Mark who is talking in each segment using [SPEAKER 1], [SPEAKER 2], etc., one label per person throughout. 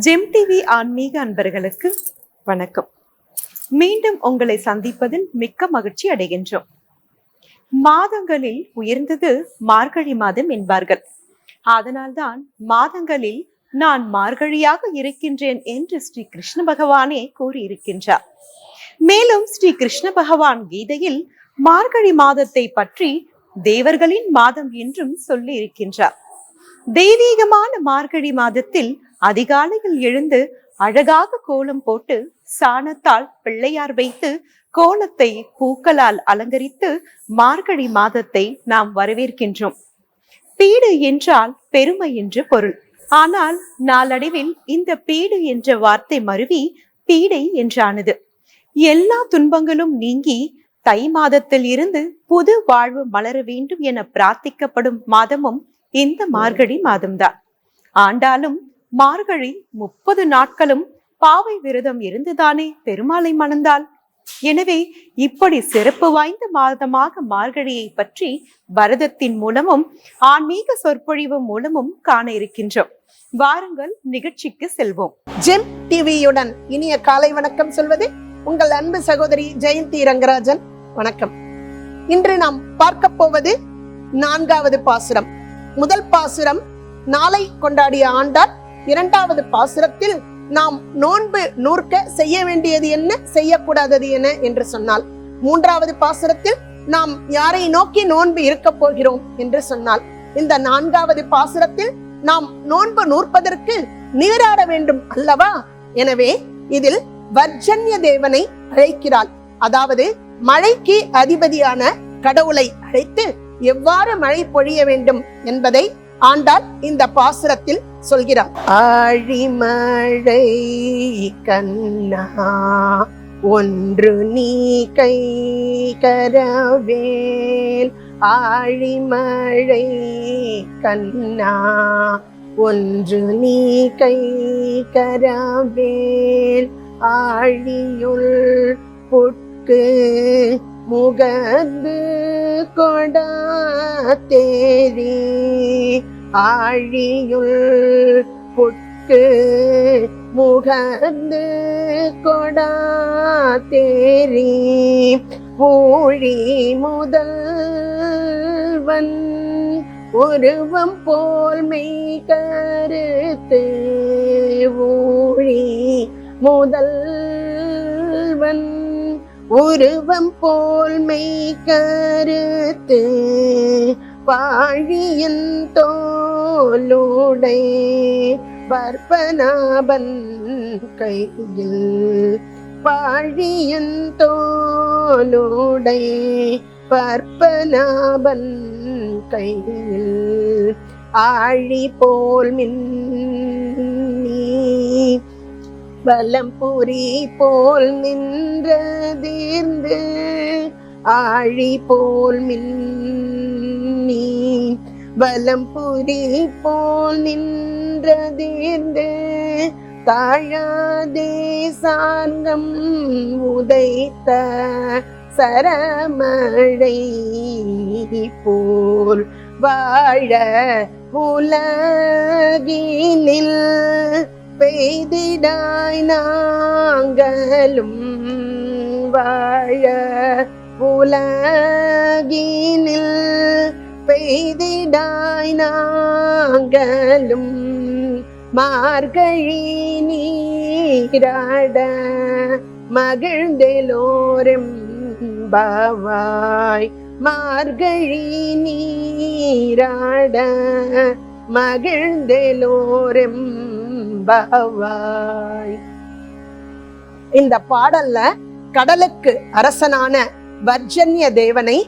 [SPEAKER 1] GeM TV ஆன்மீக அன்பர்களுக்கு வணக்கம். மீண்டும் உங்களை சந்திப்பதில் மிக்க மகிழ்ச்சி அடைகின்றோம். மாதங்களில் உயர்ந்தது மார்கழி மாதம் என்பார்கள். அதனால்தான் மாதங்களில் நான் மார்கழியாக இருக்கின்றேன் என்று ஸ்ரீ கிருஷ்ண பகவானே கூறியிருக்கின்றார். மேலும் ஸ்ரீ கிருஷ்ண பகவான் கீதையில் மார்கழி மாதத்தை பற்றி தேவர்களின் மாதம் என்றும் சொல்லி இருக்கின்றார். தெய்வீகமான மார்கழி மாதத்தில் அதிகாலையில் எழுந்து அழகாக கோலம் போட்டு சாணத்தால் பிள்ளையார் வைத்து கோலத்தை பூக்களால் அலங்கரித்து மார்கழி மாதத்தை நாம் வரவேற்கின்றோம். பீடு என்றால் பெருமை என்று பொருள். ஆனால் நாளடைவில் இந்த பீடு என்ற வார்த்தை மருவி பீடை என்றானது. எல்லா துன்பங்களும் நீங்கி தை மாதத்தில் இருந்து புது வாழ்வு மலர வேண்டும் என பிரார்த்திக்கப்படும் மாதமும் இந்த மார்கழி மாதம்தான். ஆண்டாலும் மார்கழி 30 நாட்களும் பாவை விரதம் இருந்துதானே பெருமாளை மணந்தாள். எனவே இப்படி சிறப்பு வாய்ந்த மாதமாக மார்கழியை பற்றி பரதத்தின் மூலமும் ஆன்மீக சொற்பொழிவு மூலமும் காண இருக்கின்றோம். வாருங்கள், நிகழ்ச்சிக்கு செல்வோம்.
[SPEAKER 2] ஜெம் டிவியுடன் இனிய காலை வணக்கம் சொல்வது உங்கள் அன்பு சகோதரி ஜெயந்தி ரங்கராஜன். வணக்கம். இன்று நாம் பார்க்க போவது 4வது பாசுரம். முதல் பாசுரம் நாளை கொண்டாடிய ஆண்டாள். 2வது பாசுரத்தில் நாம் நோன்பு நூற்க செய்ய வேண்டியது என்ன, செய்யக்கூடாதது என்ன என்று சொன்னாள். 3வது பாசுரத்தில் நாம் யாரை நோக்கி நோன்பு இருக்க போகிறோம் என்று சொன்னாள். இந்த 4வது பாசுரத்தில் நாம் நோன்பு நூற்பதற்கு நீராட வேண்டும் அல்லவா? எனவே இதில் வர்ஜன்ய தேவனை அழைக்கிறாள். அதாவது மழைக்கு அதிபதியான கடவுளை அழைத்து எவ்வாறு மழை பொழிய வேண்டும் என்பதை ஆண்டாள் இந்த பாசுரத்தில் சொல்கிறார். ஆழிமழை கண்ணா ஒன்று நீ கை கரவேல், ஆழிமழை கண்ணா ஒன்று நீ கை கரவேல், ஆழியுள் புட்கு முகந்து கொடா தேரி, ஆழியுள் புட்கு முகந்து கொடா தேரி, ஊழி முதல்வன் உருவம் போல் மெய் கருத்து, ஊழி முதல்வன் உருவம் போல் மெய் கருத்து, பாழியன் தோளுடை பற்பநாபன் கையில், பாழியன் தோளுடை பற்பநாபன் கையில், ஆழி போல் மின்னி வலம்புரி போல் நின்றதீர்ந்து, ஆழி போல் மின்னி வலம்புரி போல் நின்றதீர்ந்து, தாழாதே சார்கம் உதைத்த சரமழை போல் வாழ உலகினில் பெய்திடாய் நாங்களும் வாழ உலகினில் பெய்திடாய் நாங்களும், மார்கழி நீராட மகிழ்ந்தெலோரும் பாவாய், மார்கழி நீராட மகிழ்ந்தெலோரும் பாவாய். இந்த பாடல்ல கடலுக்கு அரசனான வர்ஜன்ய தேவனை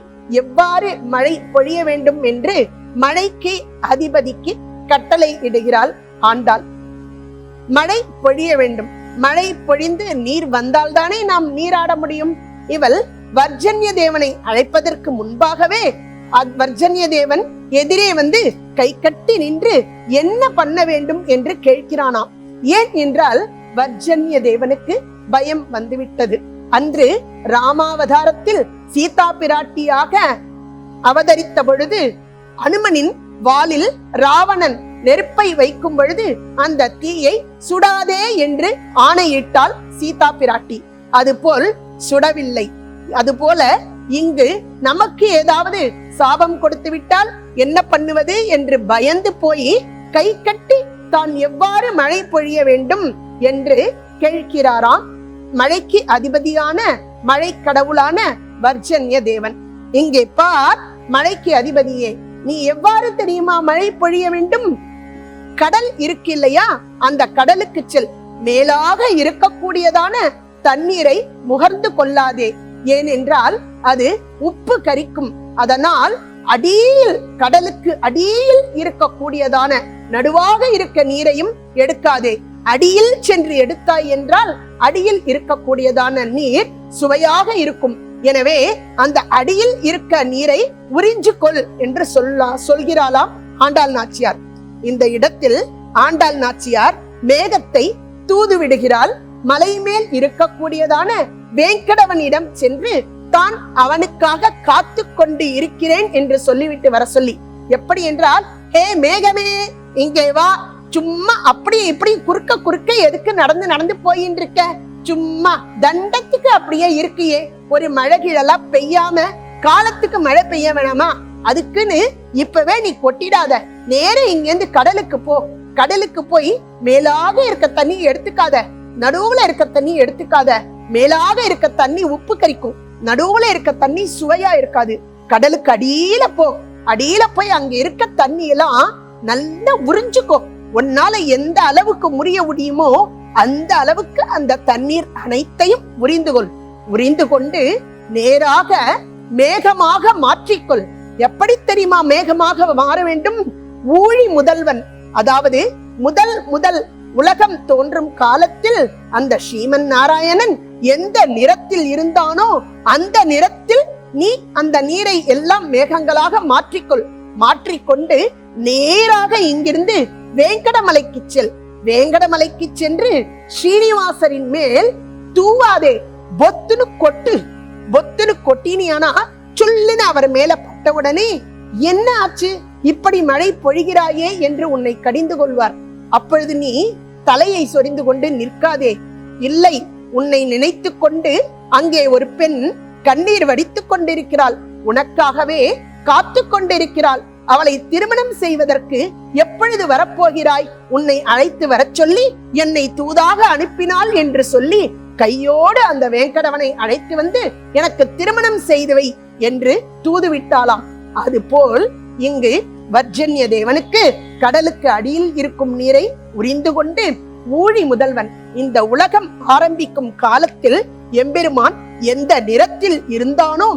[SPEAKER 2] எவ்வாறு மழை பொழிய வேண்டும் என்று மழைக்கு அதிபதிக்கு கட்டளை இடுகிறாள் ஆண்டாள். மழை பொழிய வேண்டும், மழை பொழிந்து நீர் வந்தால்தானே நாம் நீராட முடியும். இவள் வர்ஜன்ய தேவனை அழைப்பதற்கு முன்பாகவே வர்ஜன்ய தேவன் எதிரே வந்து கை கட்டி நின்று என்ன பண்ண வேண்டும் என்று கேட்கிறானாம். ஏன் என்றால் வர்ஜன்ய தேவனுக்கு பயம் வந்துவிட்டது. அன்று ராமாவதாரத்தில் சீதா பிராட்டியாக அவதரித்த பொழுது அனுமனின் வாளில் ராவணன் நெருப்பை வைக்கும் பொழுது அந்த தீயை சுடாதே என்று ஆணையிட்டாள் சீதா பிராட்டி. அதுபோல் சுடவில்லை. அதுபோல இங்கு நமக்கு ஏதாவது சாபம் கொடுத்து விட்டால் என்ன பண்ணுவது என்று பயந்து போய் கை கட்டி தான் எவ்வாறு மழை பொழிய வேண்டும் என்று கேட்கிறாராம் மழைக்கு அதிபதியான மழை கடவுளான வர்ஜன்ய தேவன். இங்கே பார், மழைக்கு அதிபதியே, நீ எவ்வாறு தெரியுமா மழை பொழிய வேண்டும்? கடல் இருக்கு இல்லையா, அந்த கடலுக்கு செல். மேலாக இருக்கக்கூடியதான தண்ணீரை முகர்ந்து கொள்ளாதே. ஏனென்றால் அது உப்பு கரிக்கும். அதனால் அடியில், கடலுக்கு அடியில் இருக்கக்கூடியதான நடுவாக இருக்க நீரையும் எடுக்காதே. அடியில் சென்று எடுத்தாய் என்றால் அடியில் இருக்கக்கூடியதான நீர் சுவையாக இருக்கும். எனவே அந்த அடியில் இருக்க நீரை உறிஞ்சு கொள் என்று சொல்கிறாளாம் ஆண்டாள் நாச்சியார். இந்த இடத்தில் ஆண்டாள் நாச்சியார் மேகத்தை தூது விடுகிறாள். மலை மேல் இருக்கக்கூடியதான வேங்கடவனிடம் சென்று தான் அவனுக்காக காத்து கொண்டு இருக்கிறேன் என்று சொல்லிவிட்டு வர சொல்லி. எப்படி என்றால், ஹே மேகமே, இங்கே வா. சும்மா அப்படி இப்படி குறுக்க எதுக்கு நடந்து போயின்னு இருக்க? சும்மா தண்டத்துக்கு அப்படியே இருக்கியே. ஒரு மழை கீழெல்லாம் பெய்யாம காலத்துக்கு மழை பெய்ய வேணாமா? அதுக்குன்னு இப்பவே நீ கொட்டிடாத. நேர இங்கிருந்து கடலுக்கு போ. கடலுக்கு போய் மேலாக இருக்க தண்ணி எடுத்துக்காத, நடுவுல இருக்க தண்ணி எடுத்துக்காத. மேலாக இருக்க தண்ணி உப்பு கரிக்கும், நடுவுல இருக்க தண்ணி சுவையா இருக்காது. கடலுக்கு அடியில போ. அடியில போய் அங்க இருக்க தண்ணி எல்லாம் நல்லா உறிஞ்சுக்கோ. உன்னால எந்த அளவுக்கு முறிய முடியுமோ அந்த அளவுக்கு அந்த தண்ணீர் அனைத்தையும் உறிந்து கொண்டு நேராக மேகமாக மாற்றிக்கொள். எப்படி தெரியுமா மேகமாக மாற வேண்டும்? ஊழி முதல்வன், அதாவது முதல் உலகம் தோன்றும் காலத்தில் அந்த ஸ்ரீமன் நாராயணன் எந்த நிறத்தில் இருந்தானோ அந்த நிறத்தில் நீ அந்த நீரை எல்லாம் மேகங்களாக மாற்றிக்கொண்டு நேராக இங்கிருந்து வேங்கடமலைக்கு செல். வேங்கடமலைக்கு சென்று ஸ்ரீனிவாசரின் மேல் தூவாதே, பொத்துன்னு கொட்டினியானா சொல்லுன்னு அவர் மேல பட்டவுடனே என்ன ஆச்சு, இப்படி மழை பொழிகிறாயே என்று உன்னை கடிந்து கொள்வார். அப்பொழுது நீ தலையை சொரிந்து கொண்டு நிற்காதே. இல்லை, உன்னை நினைத்து கொண்டு அங்கே ஒரு பெண் கண்ணீர் வடித்துக் கொண்டிருக்கிறாள். உனக்காகவே காத்து கொண்டிருக்கிறாள். அவளை திருமணம் செய்வதற்கு எப்பொழுது வரப்போகிறாய்? உன்னை அழைத்து வர சொல்லி என்னை தூதாக அனுப்பினாள் என்று சொல்லி கையோடு அந்த வேங்கடவனை அழைத்து வந்து எனக்கு திருமணம் செய்துவை என்று தூது விட்டாளாம். அதுபோல் இங்கு வர்ஜன்ய தேவனுக்கு கடலுக்கு அடியில் இருக்கும் நீரை உறிந்து கொண்டு ஊழி முதல்வன் இந்த உலகம் ஆரம்பிக்கும் காலத்தில் எம்பெருமான் எந்த நிறத்தில் இருந்தானோ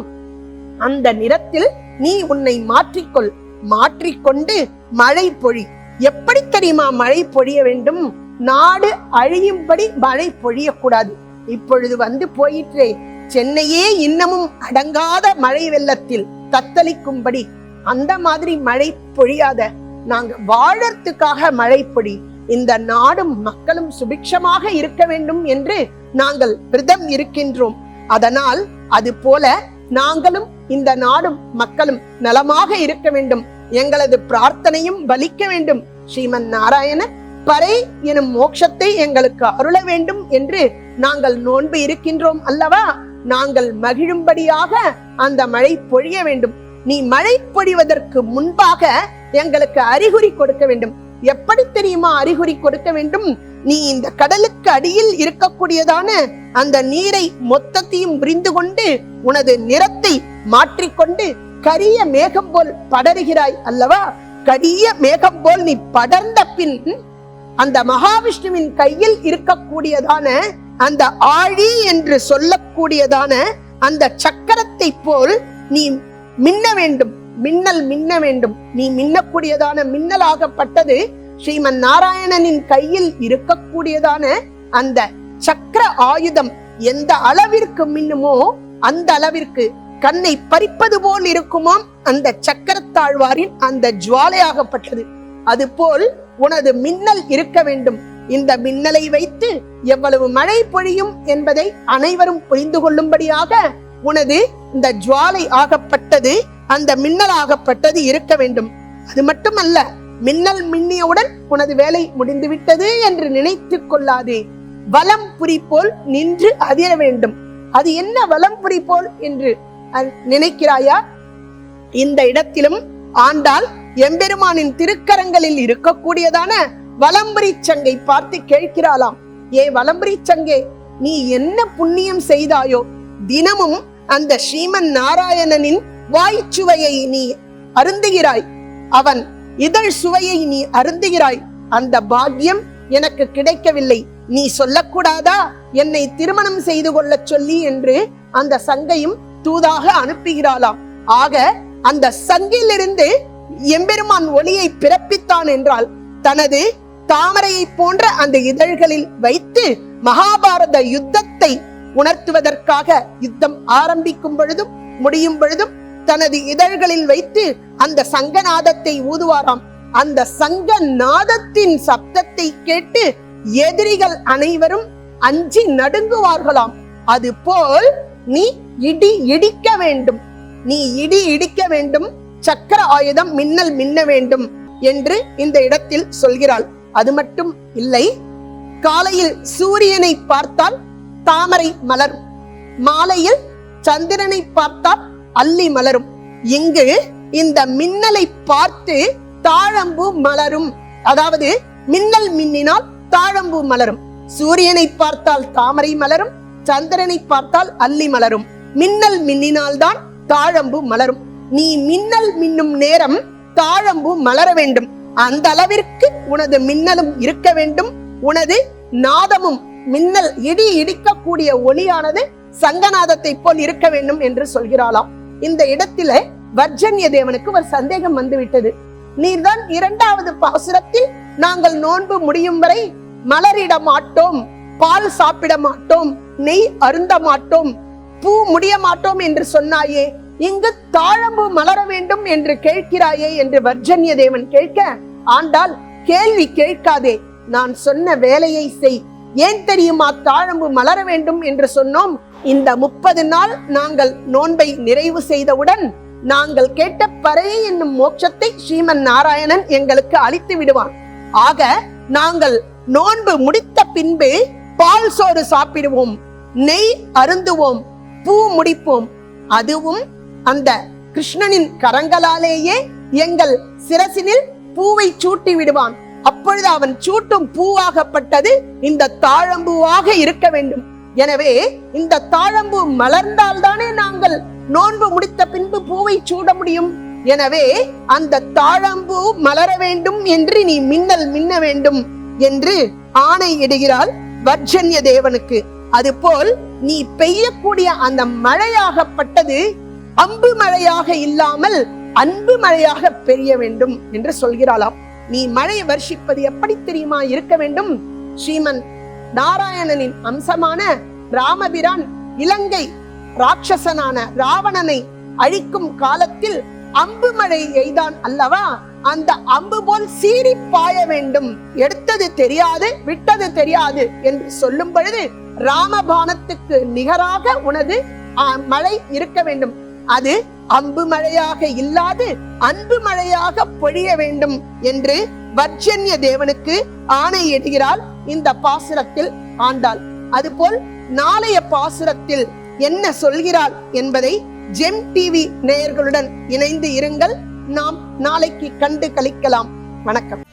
[SPEAKER 2] அந்த நிறத்தில் நீ உன்னை மாற்றிக்கொண்டு மழை பொழி. எப்படி தெரியுமா மழை பொழிய வேண்டும்? நாடு அழியும்படி மழை பொழியக்கூடாது. இப்பொழுது வந்து போயிற்றே, சென்னையே இன்னமும் அடங்காத மழை வெள்ளத்தில் தத்தளிக்கும்படி அந்த மாதிரி மழை பொழியாத. நாங்க வாழறதுக்காக மழை பொழி. இந்த நாடும் மக்களும் சுபிக்ஷமாக இருக்க வேண்டும் என்று நாங்கள் விரதம் இருக்கின்றோம். அதனால் அது போல நாங்களும் இந்த நாடும் மக்களும் நலமாக இருக்க வேண்டும். எங்களது பிரார்த்தனையும் பலிக்க வேண்டும். ஸ்ரீமன் நாராயண பறை எனும் மோட்சத்தை எங்களுக்கு அருள வேண்டும் என்று நாங்கள் நோன்பு இருக்கின்றோம் அல்லவா? நாங்கள் மகிழும்படியாக அந்த மழை பொழிய வேண்டும். நீ மழை பொழிவதற்கு முன்பாக எங்களுக்கு அறிகுறி கொடுக்க வேண்டும். எப்படி தெரியுமா அறிகுறி கொடுக்க வேண்டும்? நீ இந்த கடலுக்கு அடியில் இருக்கக்கூடியதான அந்த நீரை மொத்தத்தையும் புரிந்து கொண்டு உனது நிறத்தை மாற்றிக்கொண்டு கரிய மேகம் போல் படருகிறாய் அல்லவா? கரிய மேகம் போல் நீ படர்ந்த பின் அந்த மகாவிஷ்ணுவின் கையில் இருக்கக்கூடியதான அந்த ஆழி என்று சொல்லக்கூடியதான அந்த சக்கரத்தை போல் நீ மின்ன வேண்டும். மின்னல் மின்ன வேண்டும். நீ மின்னக்கூடியதான மின்னலாகப்பட்டது ஸ்ரீமன் நாராயணனின் கையில் இருக்கக்கூடியதான அந்த சக்கர ஆயுதம் எந்த அளவிற்கு மின்னுமோ அந்த அளவிற்கு கண்ணை பறிப்பது போல் இருக்குமாம் அந்த சக்கரத்தாழ்வாரின் அந்த ஜுவாலையாகப்பட்டது. அதுபோல் உனது மின்னல் இருக்க வேண்டும். இந்த மின்னலை வைத்து எவ்வளவு மழை பொழியும் என்பதை அனைவரும் புரிந்து கொள்ளும்படியாக உனது இந்த ஜுவாலை ஆகப்பட்டது அந்த மின்னல் ஆகப்பட்டது இருக்க வேண்டும். அது மட்டுமல்ல, மின்னல் மின்னியவுடன் உனது வேலை முடிந்துவிட்டது என்று நினைத்துக் கொள்ளாதே. வலம்புரி போல் நின்று அதிர வேண்டும். அது என்ன வலம்புரி போல் என்று நினைக்கிறாயா? இந்த இடத்திலும் ஆண்டாள் எம்பெருமானின் திருக்கரங்களில் இருக்கக்கூடியதான வலம்புரி சங்கை பார்த்து கேட்கிறாளாம். ஏ வலம்புரி சங்கே, நீ என்ன புண்ணியம் செய்தாயோ? தினமும் அந்த ஸ்ரீமன் நாராயணனின் வாய்ச்சுவையை நீ அருந்துகிறாய், அவன் இதழ் சுவையை நீ அருந்துகிறாய். அந்த பாக்கியம் எனக்கு கிடைக்கவில்லை. நீ சொல்லக்கூடாதா என்னை திருமணம் செய்து கொள்ள சொல்லி என்று அந்த சங்கையும் தூதாக அனுப்புகிறாளாம். ஆக அந்த சங்கிலிருந்து எம்பெருமான் ஒளியை பிறப்பித்தான் என்றால் தனது தாமரையை போன்ற அந்த இதழ்களில் வைத்து மகாபாரத யுத்தத்தை உணர்த்துவதற்காக யுத்தம் ஆரம்பிக்கும் பொழுதும் முடியும் பொழுதும் தனது இதழ்களில் வைத்து அந்த சங்கநாதத்தை ஊதுவாராம். அந்த சங்க நாதத்தின் சப்தத்தை கேட்டு எதிரிகள் அனைவரும் அஞ்சி நடுங்குவார்களாம். அது போல் நீ இடி இடிக்க வேண்டும், நீ இடி இடிக்க வேண்டும், சக்கர ஆயுதம் மின்னல் மின்ன வேண்டும் என்று இந்த இடத்தில் சொல்கிறாள். அது மட்டும் இல்லை, காலையில் சூரியனை பார்த்தால் தாமரை மலரும், மாலையில் சந்திரனை பார்த்தால் அல்லி மலரும். இங்கு இந்த மின்னலை பார்த்து தாழம்பூ மலரும். அதாவது மின்னல் மின்னினால் தாழம்பூ மலரும். சூரியனை பார்த்தால் தாமரை மலரும், சந்திரனை பார்த்தால் அல்லி மலரும். மின்னல் மின்னினால் தான் தாழம்பூ மலரும். நீ மின்னல் மின்னும் நேரம் தாழம்பூ மலர வேண்டும். அந்த அளவிற்கு உனது மின்னலும் இருக்க வேண்டும். உனது நாதமும் மின்னல் இடி இடிக்கக்கூடிய ஒளியானது சங்கநாதத்தை போல் இருக்க வேண்டும் என்று சொல்கிறாளாம். இந்த இடத்தில வர்ஜன்ய தேவனுக்கு ஒரு சந்தேகம் வந்துவிட்டது. நீர்தான் 2வது பாசுரத்தில் நாங்கள் நோன்பு முடியும் வரை மலரிட மாட்டோம், பால் சாப்பிட மாட்டோம், நெய் அருந்த மாட்டோம், பூ முடிய மாட்டோம் என்று சொன்னாயே, இங்கு தாழம்பூ மலர வேண்டும் என்று கேட்கிறாயே என்று வர்ஜன்ய தேவன் கேட்க, ஆண்டாள் கேள்வி கேட்காதே, நான் சொன்ன வேலையை செய். ஏன் தெரியுமா தாழம்பூ மலர வேண்டும் என்று சொன்னோம்? இந்த 30 நாள் நாங்கள் நோன்பை நிறைவு செய்தவுடன் நாங்கள் கேட்ட பறை என்னும் மோட்சத்தை ஸ்ரீமன் நாராயணன் எங்களுக்கு அளித்து விடுவான். ஆக நாங்கள் நோன்பு முடித்த பின்பு பால் சோறு சாப்பிடுவோம், நெய் அருந்துவோம், பூ முடிப்போம். அதுவும் அந்த கிருஷ்ணனின் கரங்களாலேயே எங்கள் சிரசினில் பூவை சூட்டி விடுவான். அப்பொழுது அவன் சூட்டும் பூவாகப்பட்டது இந்த தாழம்பூவாக இருக்க வேண்டும். எனவே இந்த தாழம்பூ மலர்ந்தால் தானே நாங்கள் நோன்பு முடித்த பின்பு பூவை சூட முடியும். எனவே அந்த தாழம்பூ மலர வேண்டும் என்று நீ மின்னல் மின்ன வேண்டும் என்று ஆணை இடுகிறாள் வர்ஜன்ய தேவனுக்கு. அதுபோல் நீ பெய்யக்கூடிய அந்த மழையாகப்பட்டது அம்பு மழையாக இல்லாமல் அன்பு மழையாக பெய்ய வேண்டும் என்று சொல்கிறாளாம். நீ மழை வர்ஷிப்பது எப்படி தெரியுமா இருக்க வேண்டும்? ஸ்ரீமன் நாராயணனின் அம்சமான ராமபிரான் இலங்கை ராட்சசனான ராவணனை அழிக்கும் காலத்தில் அம்பு மழை எய்தான் அல்லவா? அந்த அம்பு போல் சீறி பாய வேண்டும். எடுத்தது தெரியாது, விட்டது தெரியாது என்று சொல்லும் பொழுது ராமபானத்துக்கு நிகராக உனது மழை இருக்க வேண்டும். அது அம்பு மழையாக இல்லாது அன்பு மழையாக பொழிய வேண்டும் என்று வர்ஜன்ய தேவனுக்கு ஆணையிடுகிறாள் இந்த பாசுரத்தில் ஆண்டாள். அதுபோல் நாளைய பாசுரத்தில் என்ன சொல்கிறாள் என்பதை ஜெம் டிவி நேயர்களுடன் இணைந்து இருங்கள். நாம் நாளைக்கு கண்டு கழிக்கலாம். வணக்கம்.